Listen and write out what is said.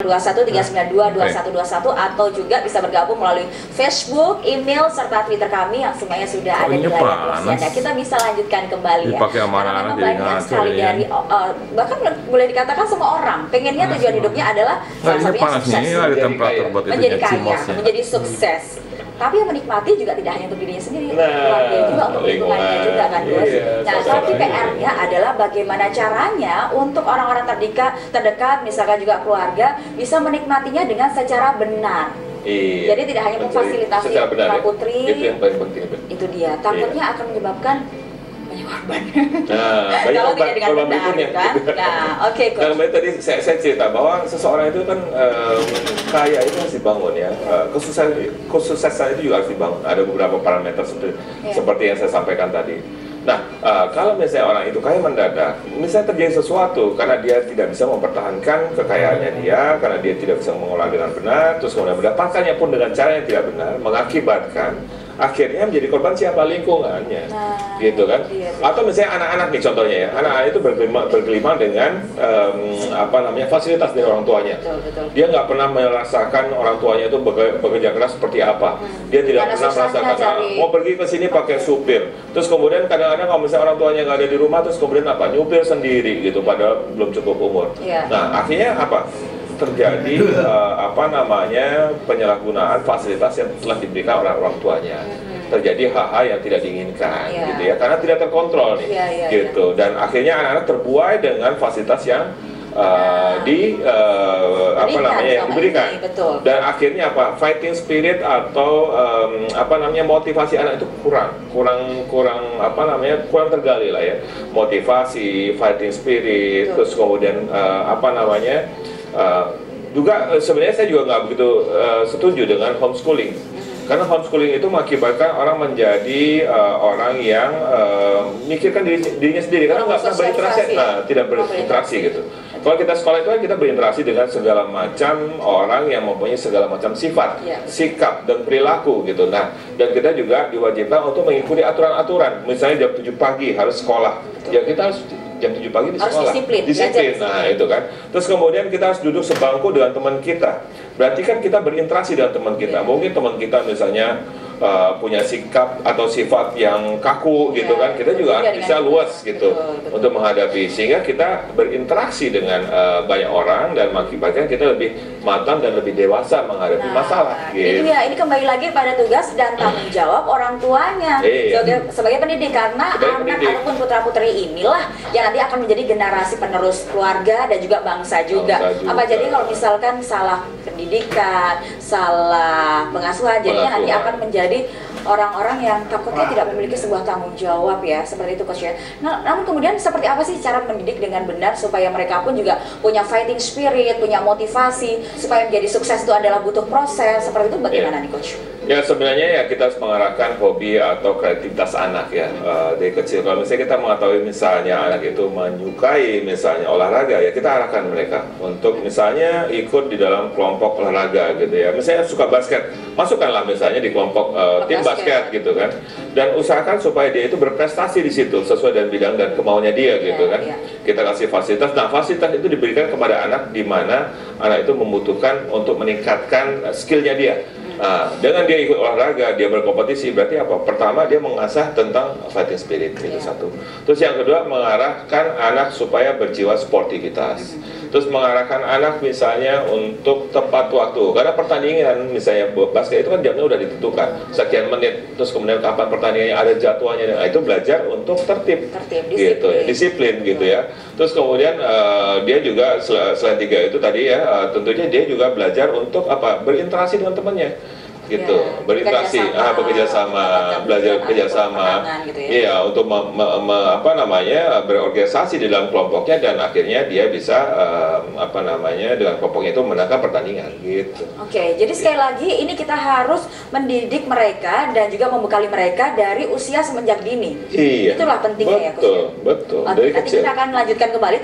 21 atau juga bisa bergabung melalui Facebook, email, serta Twitter kami yang semuanya sudah ada di layar Anda. Kita bisa lanjutkan kembali ya. Karena memang banyak sekali dari bahkan boleh dikatakan semua orang pengennya tujuan hidupnya adalah sukses, menjadi kaya, menjadi sukses. Tapi yang menikmati juga tidak hanya untuk dirinya sendiri, keluarga juga, untuk lingkungannya juga kan, Gus. Nah, tapi PR-nya adalah bagaimana caranya untuk orang-orang terdekat, misalkan juga keluarga, bisa menikmatinya dengan secara benar. Jadi tidak hanya memfasilitasi putra putri, itu yang paling penting. Itu dia. Takutnya akan menyebabkan banyak korban. Kalau tidak dengan benar, kan? Nah, oke. Kalau tadi saya cerita bahwa seseorang itu kan kaya itu harus dibangun ya. Kesuksesan itu juga harus dibangun. Ada beberapa parameter seperti yang saya sampaikan tadi. Nah, kalau misalnya orang itu kaya mendadak, misalnya terjadi sesuatu karena dia tidak bisa mempertahankan kekayaannya dia, karena dia tidak bisa mengolah dengan benar, terus kemudian mendapatkannya pun dengan cara yang tidak benar, mengakibatkan akhirnya menjadi korban siapa? Lingkungannya, gitu kan? Atau misalnya anak-anak nih contohnya ya, anak-anak itu bergelimang dengan fasilitas dari orang tuanya. Dia nggak pernah merasakan orang tuanya itu bekerja keras seperti apa. Dia tidak pernah merasakan mau pergi ke sini pakai supir. Terus kemudian kadang-kadang kalau misalnya orang tuanya nggak ada di rumah, terus kemudian apa? Nyupir sendiri gitu, padahal belum cukup umur. Nah, akhirnya apa? Terjadi penyalahgunaan fasilitas yang telah diberikan oleh orang tuanya. Terjadi hal-hal yang tidak diinginkan gitu ya, karena tidak terkontrol nih gitu. Dan akhirnya anak-anak terbuai dengan fasilitas yang diberikan. Dan akhirnya apa? Fighting spirit atau motivasi anak itu kurang tergali lah ya. Motivasi, fighting spirit, terus kemudian juga sebenarnya saya juga nggak begitu setuju dengan homeschooling, karena homeschooling itu mengakibatkan orang menjadi orang yang mikirkan dirinya sendiri, karena nggak pernah berinteraksi, tidak berinteraksi gitu. Kalau kita sekolah itu kan kita berinteraksi dengan segala macam orang yang mempunyai segala macam sifat, sikap dan perilaku gitu. Nah, dan kita juga diwajibkan untuk mengikuti aturan-aturan. Misalnya jam 7 pagi harus sekolah, ya kita harus jam 7 pagi di sekolah. Disiplin. Nah, itu kan. Terus kemudian kita harus duduk sebangku dengan teman kita. Berarti kan kita berinteraksi dengan teman kita. Mungkin teman kita misalnya punya sikap atau sifat yang kaku gitu kan, kita juga bisa luas gitu untuk menghadapi, sehingga kita berinteraksi dengan banyak orang dan mengakibatkan kita lebih matang dan lebih dewasa menghadapi masalah gitu. Ini kembali lagi pada tugas dan tanggung jawab orang tuanya sebagai pendidik, karena anak ataupun putra putri inilah yang nanti akan menjadi generasi penerus keluarga dan juga bangsa juga. Jadi kalau misalkan salah pendidikan, salah pengasuhan, jadinya nanti akan menjadi orang-orang yang takutnya tidak memiliki sebuah tanggung jawab ya, seperti itu Coach ya. Nah, namun kemudian seperti apa sih cara mendidik dengan benar supaya mereka pun juga punya fighting spirit, punya motivasi, supaya menjadi sukses itu adalah butuh proses, seperti itu bagaimana nih Coach? Ya sebenarnya ya kita harus mengarahkan hobi atau kreativitas anak ya dari kecil. Kalau misalnya kita mengetahui misalnya anak itu menyukai misalnya olahraga, ya kita arahkan mereka untuk misalnya ikut di dalam kelompok olahraga gitu ya. Misalnya suka basket, masukkanlah misalnya di kelompok tim basket gitu kan. Dan usahakan supaya dia itu berprestasi di situ sesuai dengan bidang dan kemauannya dia gitu kan. Kita kasih fasilitas. Nah, fasilitas itu diberikan kepada anak di mana anak itu membutuhkan untuk meningkatkan skillnya dia. Nah, dengan dia ikut olahraga, dia berkompetisi, berarti apa? Pertama, dia mengasah tentang fighting spirit, itu satu. Terus yang kedua, mengarahkan anak supaya berjiwa sportivitas. Terus mengarahkan anak misalnya untuk tepat waktu, karena pertandingan misalnya basket itu kan jamnya udah ditentukan, sekian menit, terus kemudian kapan pertandingannya, ada jadwalnya. Nah, itu belajar untuk tertib gitu ya, disiplin gitu ya. Terus kemudian dia juga selain 3 itu tadi ya, tentunya dia juga belajar untuk berinteraksi dengan temannya gitu, berinteraksi, bekerja sama, belajar bekerja sama, gitu ya. Iya, untuk berorganisasi di dalam kelompoknya, dan akhirnya dia bisa dengan kelompoknya itu menangkan pertandingan gitu. Jadi sekali lagi ini kita harus mendidik mereka dan juga membekali mereka dari usia semenjak dini. Itulah pentingnya ya Coach. Betul. Dari nanti kecil. kita akan lanjutkan kembali.